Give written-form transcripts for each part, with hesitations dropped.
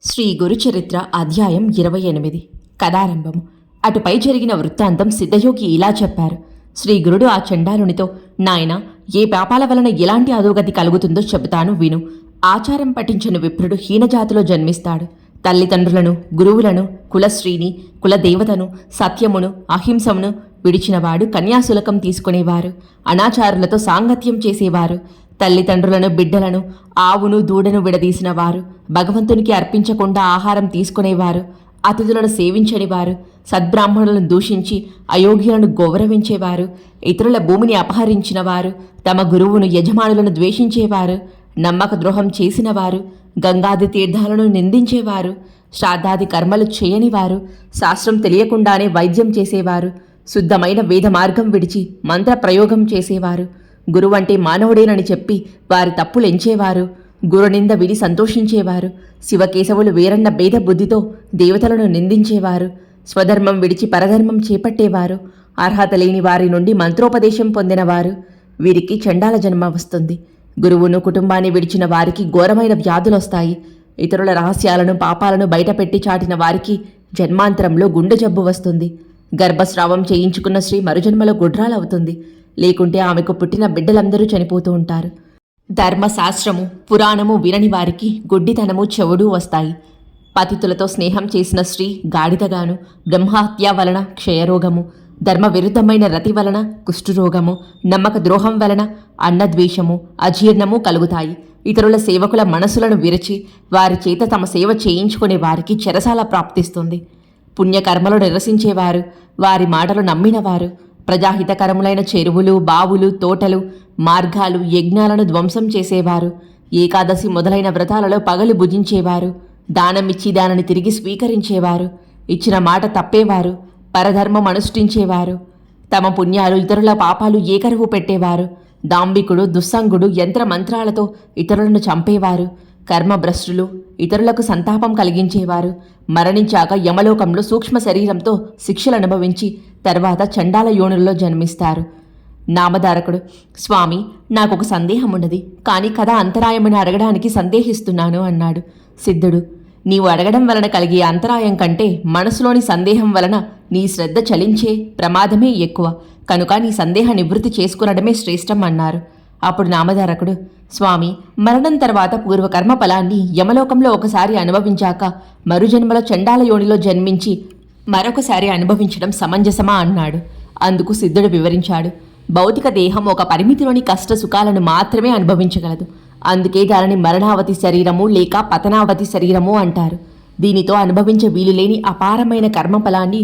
శ్రీ గురుచరిత్ర అధ్యాయం 28 కథారంభము. అటుపై జరిగిన వృత్తాంతం సిద్ధయోగి ఇలా చెప్పారు. శ్రీ గురుడు ఆ చండాలునితో, నాయన, ఏ పాపాల వలన ఎలాంటి అధోగతి కలుగుతుందో చెబుతాను విను. ఆచారం పఠించని విప్రుడు హీనజాతిలో జన్మిస్తాడు. తల్లిదండ్రులను, గురువులను, కులశ్రీని, కులదేవతను, సత్యమును, అహింసమును విడిచినవాడు కన్యాశులకం తీసుకునేవారు. అనాచారులతో సాంగత్యం చేసేవారు. తల్లిదండ్రులను, బిడ్డలను, ఆవును, దూడను విడదీసిన వారు, భగవంతునికి అర్పించకుండా ఆహారం తీసుకునేవారు, అతిథులను సేవించనివారు, సద్బ్రాహ్మణులను దూషించి అయోగ్యులను గౌరవించేవారు, ఇతరుల భూమిని అపహరించిన వారు, తమ గురువును, యజమానులను ద్వేషించేవారు, నమ్మక ద్రోహం చేసినవారు, గంగాది తీర్థాలను నిందించేవారు, శ్రాద్ధాది కర్మలు చేయనివారు, శాస్త్రం తెలియకుండానే వైద్యం చేసేవారు, శుద్ధమైన వేద మార్గం విడిచి మంత్ర ప్రయోగం చేసేవారు, గురువంటే మానవుడేనని చెప్పి వారి తప్పులెంచేవారు, గురునింద విని సంతోషించేవారు, శివకేశవులు వేరన్న భేద బుద్ధితో దేవతలను నిందించేవారు, స్వధర్మం విడిచి పరధర్మం చేపట్టేవారు, అర్హత లేని వారి నుండి మంత్రోపదేశం పొందినవారు, వీరికి చండాల జన్మ వస్తుంది. గురువును, కుటుంబాన్ని విడిచిన వారికి ఘోరమైన వ్యాధులొస్తాయి. ఇతరుల రహస్యాలను, పాపాలను బయటపెట్టి చాటిన వారికి జన్మాంతరంలో గుండె జబ్బు వస్తుంది. గర్భస్రావం చేయించుకున్న స్త్రీ మరుజన్మలో గుడ్రాలవుతుంది. లేకుంటే ఆమెకు పుట్టిన బిడ్డలందరూ చనిపోతూ ఉంటారు. ధర్మశాస్త్రము, పురాణము వినని వారికి గుడ్డితనము, చెవుడు వస్తాయి. పతితులతో స్నేహం చేసిన స్త్రీ గాడిదగాను, బ్రహ్మహత్య వలన క్షయరోగము, ధర్మ విరుద్ధమైన రతి వలన కుష్ఠురోగము, నమ్మక ద్రోహం వలన అన్నద్వేషము, అజీర్ణము కలుగుతాయి. ఇతరుల సేవకుల మనసులను విరచి వారి చేత తమ సేవ చేయించుకునే వారికి చెరసాల ప్రాప్తిస్తుంది. పుణ్యకర్మలు నిరసించేవారు, వారి మాటలు నమ్మినవారు, ప్రజాహితకరములైన చెరువులు, బావులు, తోటలు, మార్గాలు, యజ్ఞాలను ధ్వంసం చేసేవారు, ఏకాదశి మొదలైన వ్రతాలలో పగలు భుజించేవారు, దానమిచ్చి దానిని తిరిగి స్వీకరించేవారు, ఇచ్చిన మాట తప్పేవారు, పరధర్మం అనుష్ఠించేవారు, తమ పుణ్యాలు ఇతరుల పాపాలు ఏకరువు పెట్టేవారు, దాంబికుడు, దుస్సంగుడు యంత్రమంత్రాలతో ఇతరులను చంపేవారు, కర్మభ్రష్టులు, ఇతరులకు సంతాపం కలిగించేవారు, మరణించాక యమలోకంలో సూక్ష్మ శరీరంతో శిక్షలు అనుభవించి తర్వాత చండాల యోనుల్లో జన్మిస్తారు. నామధారకుడు, స్వామి, నాకొక సందేహం ఉన్నది, కానీ కథ అంతరాయమని అడగడానికి సందేహిస్తున్నాను అన్నాడు. సిద్ధుడు, నీవు అడగడం వలన కలిగే అంతరాయం కంటే మనసులోని సందేహం వలన నీ శ్రద్ధ చలించే ప్రమాదమే ఎక్కువ, కనుక నీ సందేహ నివృత్తి చేసుకునడమే శ్రేష్టం అన్నారు. అప్పుడు నామధారకుడు, స్వామి, మరణం తర్వాత పూర్వకర్మ ఫలాన్ని యమలోకంలో ఒకసారి అనుభవించాక మరుజన్మలో చండాల యోనిలో జన్మించి మరొకసారి అనుభవించడం సమంజసమా అన్నాడు. అందుకు సిద్ధుడు వివరించాడు. భౌతిక దేహం ఒక పరిమితిలోని కష్ట సుఖాలను మాత్రమే అనుభవించగలదు. అందుకే దానిని మరణావతి శరీరము లేక పతనావతి శరీరము అంటారు. దీనితో అనుభవించే వీలులేని అపారమైన కర్మఫలాన్ని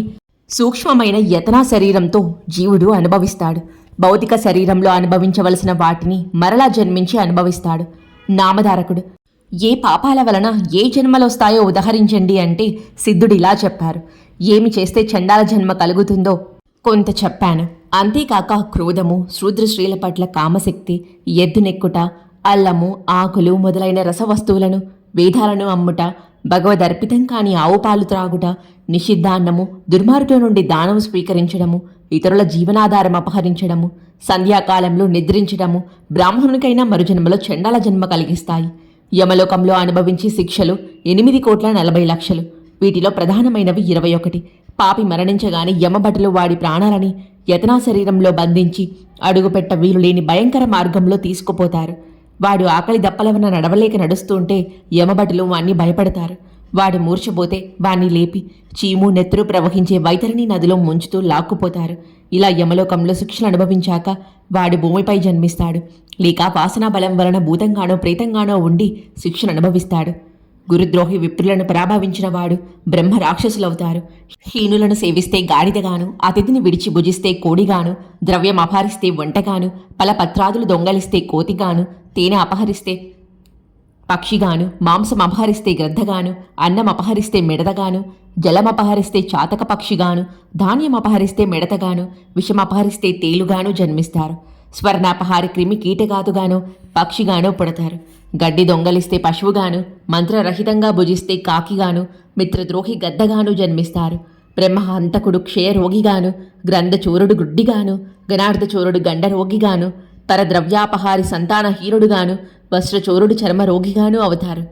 సూక్ష్మమైన యతనా శరీరంతో జీవుడు అనుభవిస్తాడు. భౌతిక శరీరంలో అనుభవించవలసిన వాటిని మరలా జన్మించి అనుభవిస్తాడు. నామధారకుడు, ఏ పాపాల వలన ఏ జన్మలొస్తాయో ఉదహరించండి అంటే సిద్ధుడిలా చెప్పారు. ఏమి చేస్తే చండాల జన్మ కలుగుతుందో కొంత చెప్పాను. అంతేకాక క్రోధము, శూద్ర స్త్రీల పట్ల కామశక్తి, ఎద్దునెక్కుట, అల్లము, ఆకులు మొదలైన రసవస్తువులను, వేదాలను అమ్ముట, భగవదర్పితం కాని ఆవు పాలు త్రాగుట, నిషిద్ధాన్నము, దుర్మార్గుల నుండి దానము స్వీకరించడము, ఇతరుల జీవనాధారం అపహరించడము, సంధ్యాకాలంలో నిద్రించడము బ్రాహ్మణునికైనా మరుజన్మలో చండాల జన్మ కలిగిస్తాయి. యమలోకంలో అనుభవించే శిక్షలు 8,40,00,000. వీటిలో ప్రధానమైనవి 21. పాపి మరణించగానే యమభటులు వాడి ప్రాణాలని యతనా శరీరంలో బంధించి అడుగుపెట్ట వీలులేని భయంకర మార్గంలో తీసుకుపోతారు. వాడు ఆకలి దప్పల వలన నడవలేక నడుస్తుంటే యమభటులు వాణ్ణి భయపడతారు. వాడు మూర్ఛపోతే వాణ్ణి లేపి చీము, నెత్తురు ప్రవహించే వైతరిణి నదిలో ముంచుతూ లాక్కుపోతారు. ఇలా యమలోకంలో శిక్షలు అనుభవించాక వాడు భూమిపై జన్మిస్తాడు, లేక వాసనా బలం వలన భూతంగానో ప్రేతంగానో ఉండి శిక్షను అనుభవిస్తాడు. గురుద్రోహి విప్రులను పరాభవించిన వాడు బ్రహ్మ రాక్షసులవుతారు. హీనులను సేవిస్తే గాడిదగాను, అతిథిని విడిచి భుజిస్తే కోడిగాను, ద్రవ్యం అపహరిస్తే వంటగాను, ఫలపత్రాదులు దొంగలిస్తే కోతిగాను, తేనె అపహరిస్తే పక్షిగాను, మాంసం అపహరిస్తే గ్రద్దగాను, అన్నం అపహరిస్తే మిడతగాను, జలం అపహరిస్తే చాతక పక్షిగాను, ధాన్యం అపహరిస్తే మిడతగాను, విషం అపహరిస్తే తేలుగాను జన్మిస్తారు. స్వర్ణాపహారి క్రిమి కీటగాతుగాను, పక్షిగాను పుడతారు. గడ్డి దొంగలిస్తే పశువుగాను, మంత్రరహితంగా భుజిస్తే కాకిగాను, మిత్రద్రోహి గద్దగాను జన్మిస్తారు. బ్రహ్మహంతకుడు క్షయరోగిగాను, గ్రంథచోరుడు గుడ్డిగాను, గణార్థచోరుడు గండరోగిగాను, పరద్రవ్యాపహారి సంతానహీనుడుగాను, వస్త్రచోరుడు చర్మరోగిగాను అవుతారు.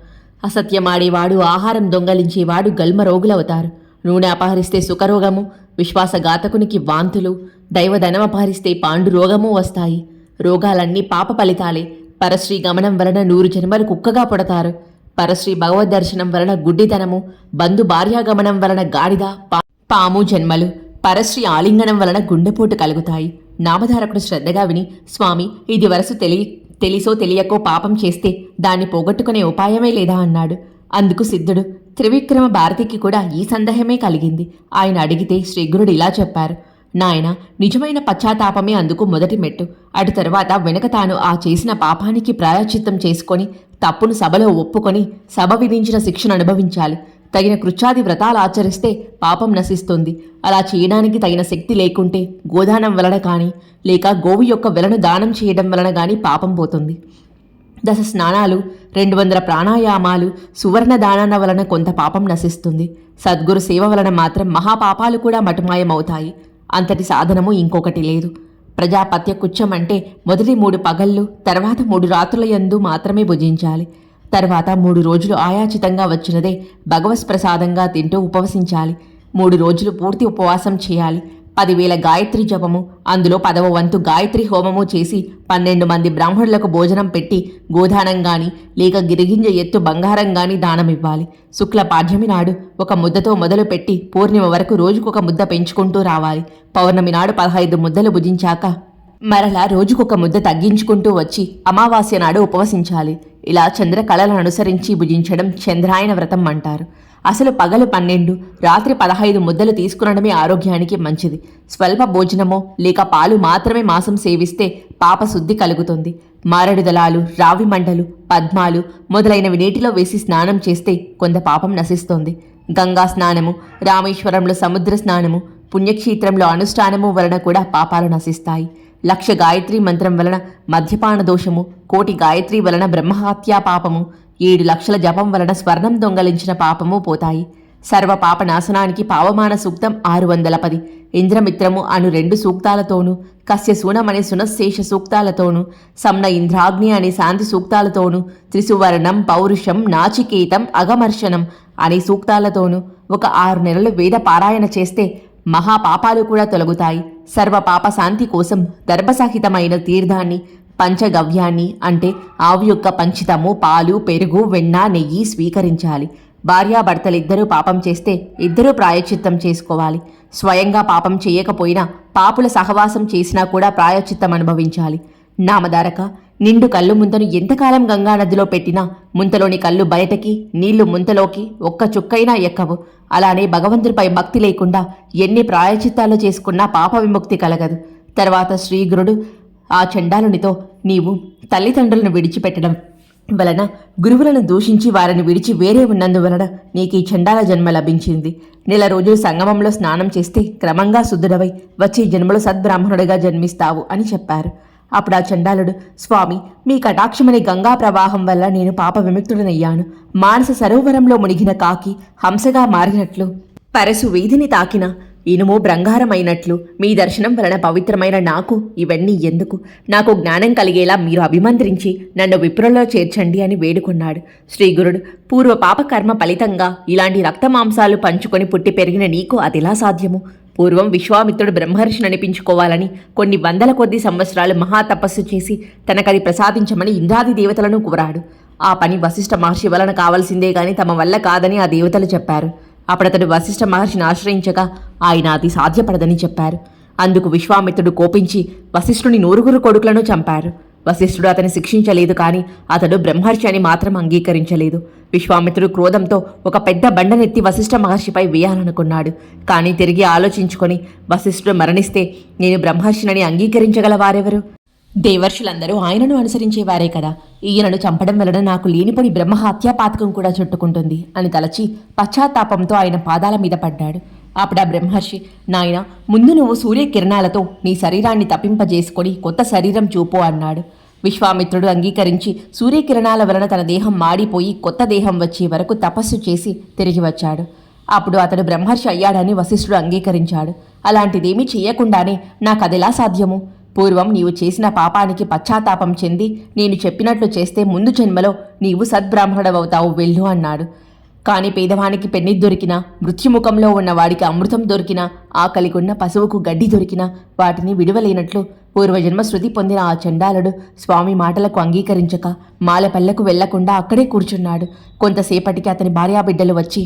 అసత్యమాడేవాడు, ఆహారం దొంగలించేవాడు గల్మ రోగులవుతారు. నూనె అపహరిస్తే సుఖరోగము, విశ్వాసఘాతకునికి వాంతులు, దైవధనం అపహరిస్తే పాండురోగము వస్తాయి. రోగాలన్నీ పాప ఫలితాలే. పరశ్రీ గమనం వలన 100 జన్మలు కుక్కగా పుడతారు. పరశ్రీ భగవద్దర్శనం వలన గుడ్డితనము, బంధు భార్యాగమనం వలన గాడిద, పాము జన్మలు, పరశ్రీ ఆలింగనం వలన గుండెపోటు కలుగుతాయి. నామధారకుడు శ్రద్ధగా విని, స్వామి, ఇది వరసు తెలిసో తెలియకో పాపం చేస్తే దాన్ని పోగొట్టుకునే ఉపాయమే లేదా అన్నాడు. అందుకు సిద్ధుడు, త్రివిక్రమ భారతికి కూడా ఈ సందేహమే కలిగింది. ఆయన అడిగితే శ్రీగురుడు ఇలా చెప్పారు, నాయన, నిజమైన పశ్చాత్తాపమే అందుకు మొదటి మెట్టు. అటు తరువాత వెనక తాను ఆ చేసిన పాపానికి ప్రాయశ్చిత్తం చేసుకొని తప్పును సభలో ఒప్పుకొని సభ విధించిన శిక్షను అనుభవించాలి. తగిన కృత్యాది వ్రతాలు ఆచరిస్తే పాపం నశిస్తుంది. అలా చేయడానికి తగిన శక్తి లేకుంటే గోదానం వలన కానీ లేక గోవు యొక్క వెలను దానం చేయడం వలన కానీ పాపం పోతుంది. 10 స్నానాలు, 200 ప్రాణాయామాలు, సువర్ణ దానాల వలన కొంత పాపం నశిస్తుంది. సద్గురు సేవ వలన మాత్రం మహాపాపాలు కూడా మటుమాయమవుతాయి. అంతటి సాధనము ఇంకొకటి లేదు. ప్రజాపత్య కుచ్చం అంటే మొదటి 3 పగళ్ళు, తర్వాత 3 రాత్రుల యందు మాత్రమే భుజించాలి. తర్వాత 3 రోజులు ఆయాచితంగా వచ్చినదే భగవత్ప్రసాదంగా తింటూ ఉపవసించాలి. 3 రోజులు పూర్తి ఉపవాసం చేయాలి. 10,000 గాయత్రి జపము, అందులో 10వ వంతు గాయత్రి హోమము చేసి 12 మంది బ్రాహ్మణులకు భోజనం పెట్టి గోదానం గాని లేక గిరిగింజ ఎత్తు బంగారం గాని దానమివ్వాలి. శుక్ల పాడ్యమి నాడు 1 ముద్దతో మొదలు పెట్టి పూర్ణిమ వరకు రోజుకొక ముద్ద పెంచుకుంటూ రావాలి. పౌర్ణమి నాడు 15 ముద్దలు భుజించాక మరలా రోజుకొక ముద్ద తగ్గించుకుంటూ వచ్చి అమావాస్య నాడు ఉపవసించాలి. ఇలా చంద్రకళలను అనుసరించి భుజించడం చంద్రాయన వ్రతం అంటారు. అసలు పగలు 12, రాత్రి 15 ముద్దలు తీసుకునడమే ఆరోగ్యానికి మంచిది. స్వల్ప భోజనమో లేక పాలు మాత్రమే మాంసం సేవిస్తే పాపశుద్ధి కలుగుతుంది. మారడు దళాలు, రావి మండలు, పద్మాలు మొదలైనవి నీటిలో వేసి స్నానం చేస్తే కొంత పాపం నశిస్తుంది. గంగా స్నానము, రామేశ్వరంలో సముద్ర స్నానము, పుణ్యక్షేత్రంలో అనుష్ఠానము వలన కూడా పాపాలు నశిస్తాయి. 1,00,000 గాయత్రి మంత్రం వలన మద్యపాన దోషము, 1,00,000 గాయత్రి వలన బ్రహ్మహత్యా పాపము, 7 లక్షల జపం వలన స్వర్ణం దొంగలించిన పాపము పోతాయి. సర్వ పాప నాశనానికి పావమాన సూక్తం 610, ఇంద్రమిత్రము అను 2 సూక్తాలతోనూ, కస్యశూనమనే సునశేష సూక్తాలతోనూ, సమ్న ఇంద్రాగ్ని అనే శాంతి సూక్తాలతోనూ, త్రిసువర్ణం పౌరుషం నాచికేతం అగమర్శనం అనే సూక్తాలతోనూ ఒక 6 నెలలు వేద పారాయణ చేస్తే మహాపాపాలు కూడా తొలగుతాయి. సర్వపాప శాంతి కోసం దర్భసహితమైన తీర్థాన్ని, పంచగవ్యాన్ని అంటే ఆవు యొక్క పంచితము, పాలు, పెరుగు, వెన్న, నెయ్యి స్వీకరించాలి. భార్యాభర్తలిద్దరూ పాపం చేస్తే ఇద్దరూ ప్రాయశ్చిత్తం చేసుకోవాలి. స్వయంగా పాపం చేయకపోయినా పాపుల సహవాసం చేసినా కూడా ప్రాయశ్చిత్తం అనుభవించాలి. నామధారక, నిండు కళ్ళు ముంతను ఎంతకాలం గంగానదిలో పెట్టినా ముంతలోని కళ్ళు బయటకి, నీళ్లు ముంతలోకి ఒక్క చుక్కైనా ఎక్కవు. అలానే భగవంతుడిపై భక్తి లేకుండా ఎన్ని ప్రాయచిత్తాలు చేసుకున్నా పాప విముక్తి కలగదు. తర్వాత శ్రీగురుడు ఆ చండాలునితో, నీవు తల్లిదండ్రులను విడిచిపెట్టడం వలన, గురువులను దూషించి వారిని విడిచి వేరే ఉన్నందువలన నీకు ఈ చండాల జన్మ లభించింది. 1 రోజులు సంగమంలో స్నానం చేస్తే క్రమంగా శుద్ధుడవై వచ్చే జన్మలో సద్బ్రాహ్మణుడిగా జన్మిస్తావు అని చెప్పారు. అప్పుడు ఆ చండాలుడు, స్వామి, మీ కటాక్షమనే గంగా ప్రవాహం వల్ల నేను పాప విముక్తుడనయ్యాను. మానస సరోవరంలో మునిగిన కాకి హంసగా మారినట్లు, పరశు వీధిని తాకిన ఇనుము బంగారమైనట్లు మీ దర్శనం వలన పవిత్రమైన నాకు ఇవన్నీ ఎందుకు? నాకు జ్ఞానం కలిగేలా మీరు అభిమంత్రించి నన్ను విప్రులో చేర్చండి అని వేడుకున్నాడు. శ్రీగురుడు, పూర్వ పాపకర్మ ఫలితంగా ఇలాంటి రక్తమాంసాలు పంచుకొని పుట్టి పెరిగిన నీకు అదెలా సాధ్యము? పూర్వం విశ్వామిత్రుడు బ్రహ్మర్షిని అనిపించుకోవాలని కొన్ని 100 కొద్ది సంవత్సరాలు మహాతపస్సు చేసి తనకది ప్రసాదించమని ఇంద్రాది దేవతలను కోరాడు. ఆ పని వశిష్ఠ మహర్షి వలన కావలసిందే గాని తమ వల్ల కాదని ఆ దేవతలు చెప్పారు. అప్పుడతడు వశిష్ఠ మహర్షిని ఆశ్రయించగా ఆయన అది సాధ్యపడదని చెప్పారు. అందుకు విశ్వామిత్రుడు కోపించి వశిష్ఠుని 9 కొడుకులను చంపారు. వశిష్ఠుడు అతని శిక్షించలేదు, కానీ అతడు బ్రహ్మర్షి అని మాత్రం అంగీకరించలేదు. విశ్వామిత్రుడు క్రోధంతో ఒక పెద్ద బండనెత్తి వశిష్ఠ మహర్షిపై వేయాలనుకున్నాడు. కానీ తిరిగి ఆలోచించుకొని, వశిష్ఠుడు మరణిస్తే నేను బ్రహ్మర్షినని అంగీకరించగల వారెవరు? దేవర్షులందరూ ఆయనను అనుసరించేవారే కదా. ఈయనను చంపడం వలన నాకు లేనిపోని బ్రహ్మహత్యాపాతకం కూడా చుట్టుకుంటుంది అని తలచి పశ్చాత్తాపంతో ఆయన పాదాల మీద పడ్డాడు. అప్పుడు ఆ బ్రహ్మర్షి, నాయన, ముందు నువ్వు సూర్యకిరణాలతో నీ శరీరాన్ని తప్పింపజేసుకొని కొత్త శరీరం చూపు అన్నాడు. విశ్వామిత్రుడు అంగీకరించి సూర్యకిరణాల వలన తన దేహం మాడిపోయి కొత్త దేహం వచ్చే వరకు తపస్సు చేసి తిరిగి వచ్చాడు. అప్పుడు అతడు బ్రహ్మర్షి అయ్యాడని వశిష్ఠుడు అంగీకరించాడు. అలాంటిదేమీ చెయ్యకుండానే నాకదెలా సాధ్యము? పూర్వం నీవు చేసిన పాపానికి పశ్చాత్తాపం చెంది నేను చెప్పినట్లు చేస్తే ముందు జన్మలో నీవు సద్బ్రాహ్మణుడవవుతావు వెళ్ళు అన్నాడు. కాని పేదవానికి పెన్ని దొరికినా, మృత్యుముఖంలో ఉన్న వాడికి అమృతం దొరికినా, ఆకలిగొన్న పశువుకు గడ్డి దొరికినా వాటిని విడువలేనట్లు పూర్వజన్మ శృతి పొందిన ఆ చండాలుడు స్వామి మాటలకు అంగీకరించక మాలపల్లెకు వెళ్లకుండా అక్కడే కూర్చున్నాడు. కొంతసేపటికి అతని భార్యాబిడ్డలు వచ్చి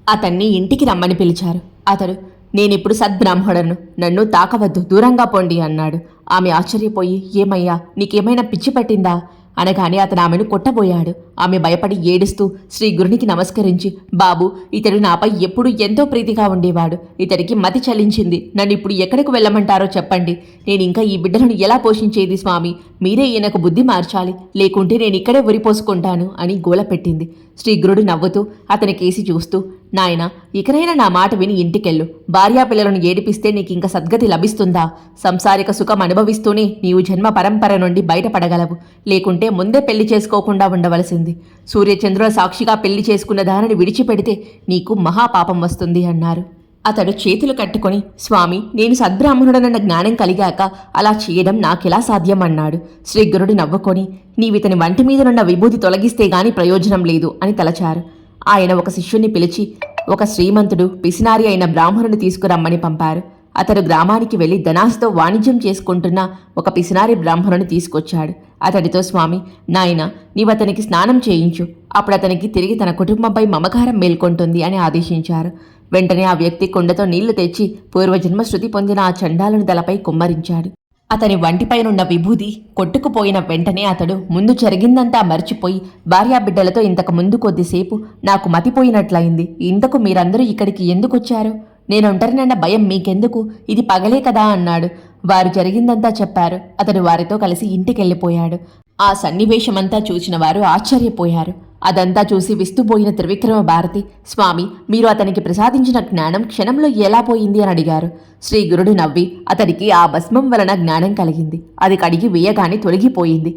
అతన్ని ఇంటికి రమ్మని పిలిచారు. అతడు, నేనిప్పుడు సద్బ్రాహ్మణును, నన్ను తాకవద్దు, దూరంగా పొండి అన్నాడు. ఆమె ఆశ్చర్యపోయి, ఏమయ్యా, నీకేమైనా పిచ్చి పట్టిందా అనగానే అతను ఆమెను కొట్టబోయాడు. ఆమె భయపడి ఏడుస్తూ శ్రీ గురునికి నమస్కరించి, బాబు, ఇతడు నాపై ఎప్పుడు ఎంతో ప్రీతిగా ఉండేవాడు. ఇతడికి మతి చలించింది. నన్ను ఇప్పుడు ఎక్కడికి వెళ్ళమంటారో చెప్పండి. నేను ఇంకా ఈ బిడ్డలను ఎలా పోషించేది స్వామి? మీరే ఈయనకు బుద్ధి మార్చాలి, లేకుంటే నేను ఇక్కడే ఉరిపోసుకుంటాను అని గోల పెట్టింది. శ్రీ గురుడు నవ్వుతూ అతని కేసి చూస్తూ, నాయనా, ఇకనైనా నా మాట విని ఇంటికెళ్ళు. భార్యాపిల్లలను ఏడిపిస్తే నీకింక సద్గతి లభిస్తుందా? సంసారిక సుఖం అనుభవిస్తూనే నీవు జన్మ పరంపర నుండి బయటపడగలవు. లేకుంటే ముందే పెళ్లి చేసుకోకుండా ఉండవలసింది. సూర్యచంద్రుల సాక్షిగా పెళ్లి చేసుకున్న దానిని విడిచిపెడితే నీకు మహాపాపం వస్తుంది అన్నారు. అతడు చేతులు కట్టుకొని, స్వామి, నేను సద్బ్రాహ్మణుడనన్న జ్ఞానం కలిగాక అలా చేయడం నాకెలా సాధ్యం అన్నాడు. శ్రీ గురుడు నవ్వుకొని, నీవితని వంటి మీదనున్న విభూతి తొలగిస్తే గాని ప్రయోజనం లేదు అని తలచారు. ఆయన ఒక శిష్యుణ్ణి పిలిచి ఒక శ్రీమంతుడు పిసినారి అయిన బ్రాహ్మణుని తీసుకురమ్మని పంపారు. అతడు గ్రామానికి వెళ్లి ధనాస్తో వాణిజ్యం చేసుకుంటున్న ఒక పిసినారి బ్రాహ్మణుని తీసుకొచ్చాడు. అతడితో, స్వామి, నాయన, నీవతనికి స్నానం చేయించు, అప్పుడు అతనికి తిరిగి తన కుటుంబంపై మమకారం మేల్కొంటుంది అని ఆదేశించారు. వెంటనే ఆ వ్యక్తి కుండతో నీళ్లు తెచ్చి పూర్వజన్మ శృతి పొందిన ఆ చండాలుని తలపై కుమ్మరించాడు. అతని వంటిపైనున్న విభూది కొట్టుకుపోయిన వెంటనే అతడు ముందు జరిగిందంతా మర్చిపోయి భార్యాబిడ్డలతో, ఇంతకు ముందు కొద్దిసేపు నాకు మతిపోయినట్లయింది. ఇంతకు మీరందరూ ఇక్కడికి ఎందుకొచ్చారు? నేను ఒంటరినన్న భయం మీకెందుకు? ఇది పగలే కదా అన్నాడు. వారు జరిగిందంతా చెప్పారు. అతడు వారితో కలిసి ఇంటికెళ్ళిపోయాడు. ఆ సన్నివేశమంతా చూసిన వారు ఆశ్చర్యపోయారు. అదంతా చూసి విస్తుపోయిన త్రివిక్రమ భారతి, స్వామి, మీరు అతనికి ప్రసాదించిన జ్ఞానం క్షణంలో ఎలా పోయింది అని అడిగారు. శ్రీ గురుడు నవ్వి, అతనికి ఆ భస్మం వలన జ్ఞానం కలిగింది. అది కడిగి వేయగానే తొలగిపోయింది.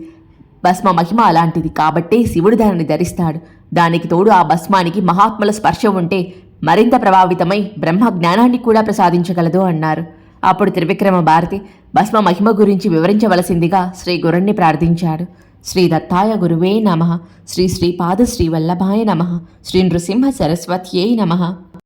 భస్మ మహిమ అలాంటిది కాబట్టే శివుడు దానిని ధరిస్తాడు. దానికి తోడు ఆ భస్మానికి మహాత్ముల స్పర్శ ఉంటే మరింత ప్రభావితమై బ్రహ్మ జ్ఞానాన్ని కూడా ప్రసాదించగలదు అన్నారు. అప్పుడు త్రివిక్రమ భారతి భస్మ మహిమ గురించి వివరించవలసిందిగా శ్రీ గురుణ్ణి ప్రార్థించాడు. శ్రీ దత్తాయ గురువే నమః. శ్రీ శ్రీపాద శ్రీవల్లభాయ నమః. శ్రీ నృసింహ సరస్వత్యై నమః.